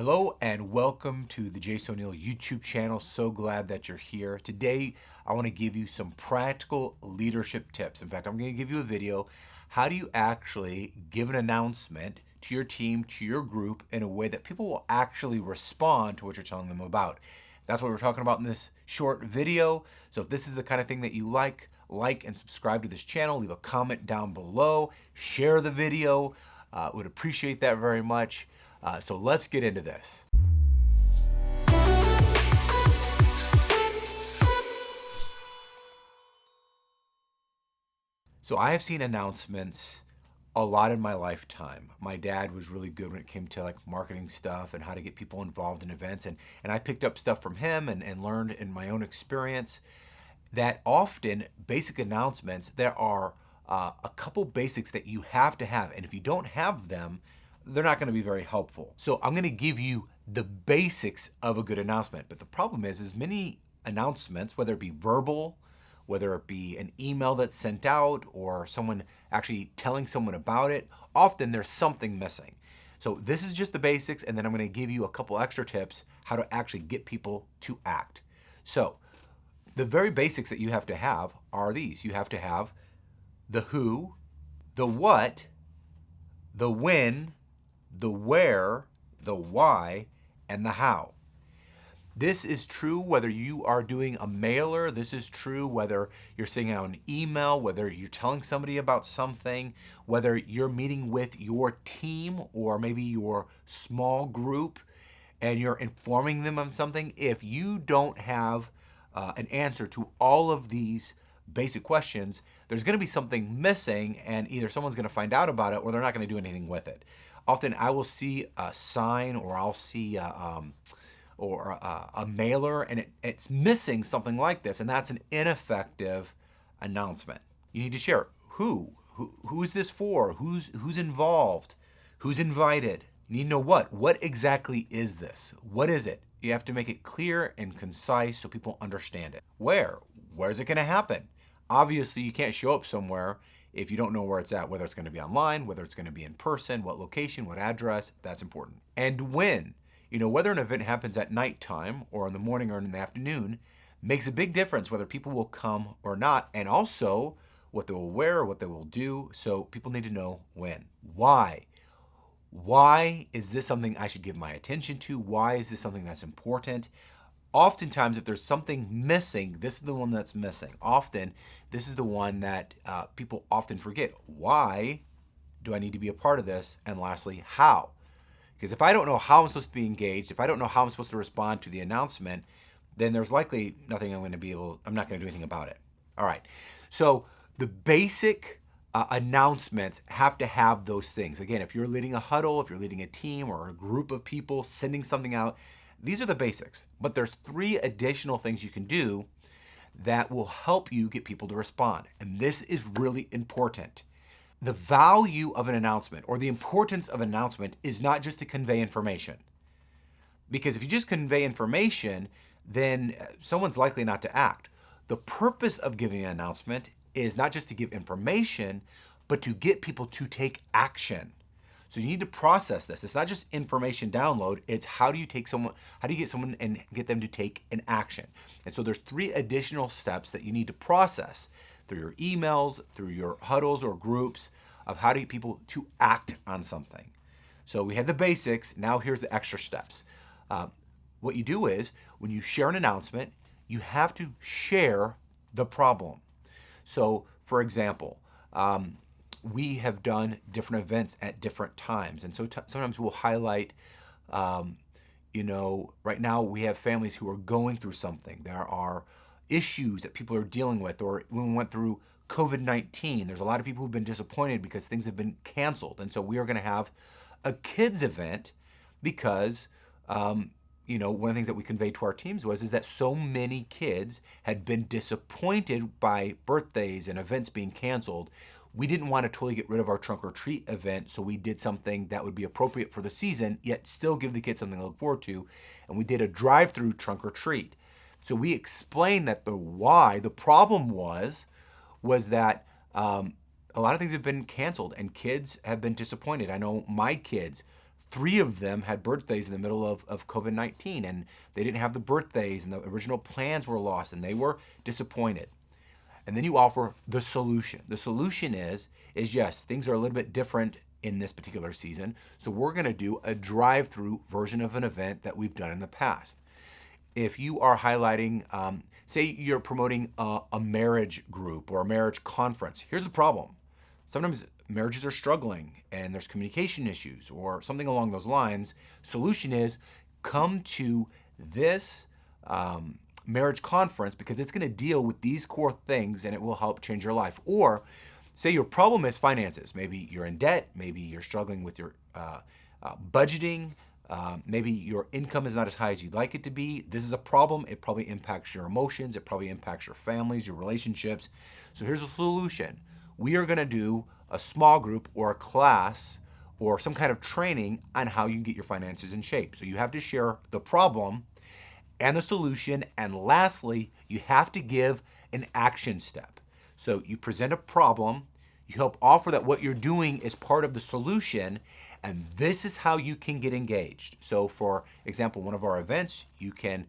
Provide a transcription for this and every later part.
Hello and welcome to the Jayce O'Neal YouTube channel. So glad that you're here. Today, I want to give you some practical leadership tips. In fact, I'm going to give you a video. How do you actually give an announcement to your team, to your group, in a way that people will actually respond to what you're telling them about? That's what we're talking about in this short video. So if this is the kind of thing that you like and subscribe to this channel. Leave a comment down below. Share the video. Would appreciate that very much. So let's get into this. So I have seen announcements a lot in my lifetime. My dad was really good when it came to like marketing stuff and how to get people involved in events. And I picked up stuff from him and learned in my own experience that often basic announcements, there are a couple basics that you have to have. And if you don't have them, they're not going to be very helpful. So I'm going to give you the basics of a good announcement. But the problem is many announcements, whether it be verbal, whether it be an email that's sent out or someone actually telling someone about it, often there's something missing. So this is just the basics, and then I'm going to give you a couple extra tips how to actually get people to act. So the very basics that you have to have are these. You have to have the who, the what, the when, the where, the why, and the how. This is true whether you are doing a mailer. This is true whether you're sending out an email, whether you're telling somebody about something, whether you're meeting with your team or maybe your small group and you're informing them of something. If you don't have an answer to all of these basic questions, there's going to be something missing, and either someone's going to find out about it or they're not going to do anything with it. Often I will see a sign or I'll see a mailer and it's missing something like this, and that's an ineffective announcement. You need to share who's this for, who's involved, who's invited. You need to know what exactly is this? What is it? You have to make it clear and concise so people understand it. Where's it going to happen? Obviously, you can't show up somewhere if you don't know where it's at, whether it's going to be online, whether it's going to be in person, what location, what address. That's important. And when. Whether an event happens at nighttime or in the morning or in the afternoon makes a big difference whether people will come or not, and also what they will wear or what they will do. So people need to know when. Why? Why is this something I should give my attention to? Why is this something that's important? Oftentimes, if there's something missing, this is the one that's missing. Often, this is the one that people often forget. Why do I need to be a part of this? And lastly, how? Because if I don't know how I'm supposed to be engaged, if I don't know how I'm supposed to respond to the announcement, then there's likely nothing I'm not going to do anything about it. All right. So the basic announcements have to have those things. Again, if you're leading a huddle, if you're leading a team or a group of people sending something out, these are the basics. But there's 3 additional things you can do that will help you get people to respond. And this is really important. The value of an announcement or the importance of an announcement is not just to convey information. Because if you just convey information, then someone's likely not to act. The purpose of giving an announcement is not just to give information, but to get people to take action. So you need to process this. It's not just information download. It's how do you get someone and get them to take an action? And so there's 3 additional steps that you need to process through your emails, through your huddles or groups of how to get people to act on something. So we had the basics. Now here's the extra steps. What you do is when you share an announcement, you have to share the problem. So for example, we have done different events at different times. And so sometimes we'll highlight, right now we have families who are going through something. There are issues that people are dealing with, or when we went through COVID-19, there's a lot of people who've been disappointed because things have been canceled. And so we are going to have a kids event because, one of the things that we conveyed to our teams is that so many kids had been disappointed by birthdays and events being canceled. We didn't want to totally get rid of our trunk or treat event, so we did something that would be appropriate for the season, yet still give the kids something to look forward to. And we did a drive-through trunk or treat. So we explained that the problem was that a lot of things have been canceled and kids have been disappointed. I know my kids 3 of them had birthdays in the middle of COVID-19, and they didn't have the birthdays, and the original plans were lost, and they were disappointed. And then you offer the solution. The solution is yes, things are a little bit different in this particular season, so we're going to do a drive-through version of an event that we've done in the past. If you are highlighting, say you're promoting a marriage group or a marriage conference, here's the problem. Sometimes marriages are struggling and there's communication issues or something along those lines. Solution is come to this marriage conference because it's going to deal with these core things and it will help change your life. Or say your problem is finances. Maybe you're in debt. Maybe you're struggling with your budgeting. Maybe your income is not as high as you'd like it to be. This is a problem. It probably impacts your emotions. It probably impacts your families, your relationships. So here's a solution. We are going to do a small group or a class or some kind of training on how you can get your finances in shape. So you have to share the problem and the solution. And lastly, you have to give an action step. So you present a problem, you help offer that what you're doing is part of the solution, and this is how you can get engaged. So for example, one of our events, you can,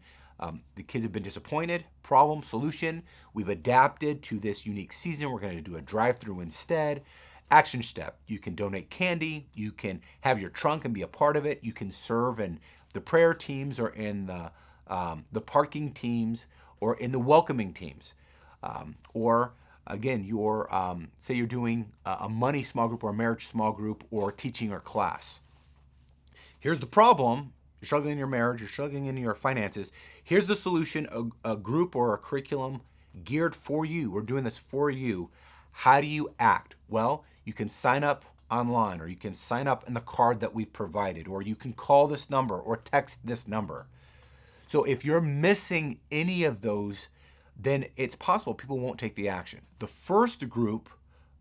the kids have been disappointed, problem, solution. We've adapted to this unique season. We're going to do a drive-through instead. Action step, you can donate candy, you can have your trunk and be a part of it, you can serve in the prayer teams or in the parking teams or in the welcoming teams. Or again, say you're doing a money small group or a marriage small group or teaching or class. Here's the problem. You're struggling in your marriage, you're struggling in your finances. Here's the solution, a group or a curriculum geared for you. We're doing this for you. How do you act? Well, you can sign up online, or you can sign up in the card that we've provided, or you can call this number or text this number. So if you're missing any of those, then it's possible people won't take the action. The first group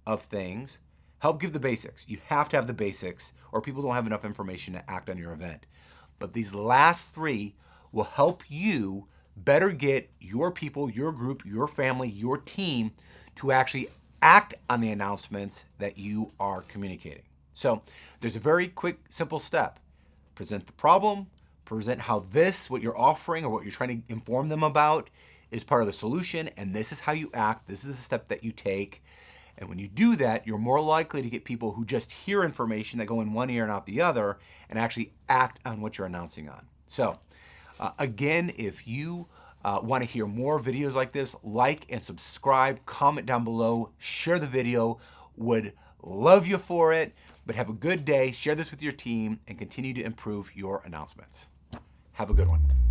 of things help give the basics. You have to have the basics or people don't have enough information to act on your event. But these last 3 will help you better get your people, your group, your family, your team to actually act on the announcements that you are communicating. So there's a very quick, simple step. Present the problem, present how what you're offering or what you're trying to inform them about is part of the solution, and this is how you act, this is the step that you take. And when you do that, you're more likely to get people who just hear information that go in one ear and out the other and actually act on what you're announcing on. So again, if you want to hear more videos like this, like and subscribe, comment down below, share the video. Would love you for it, but have a good day. Share this with your team and continue to improve your announcements. Have a good one.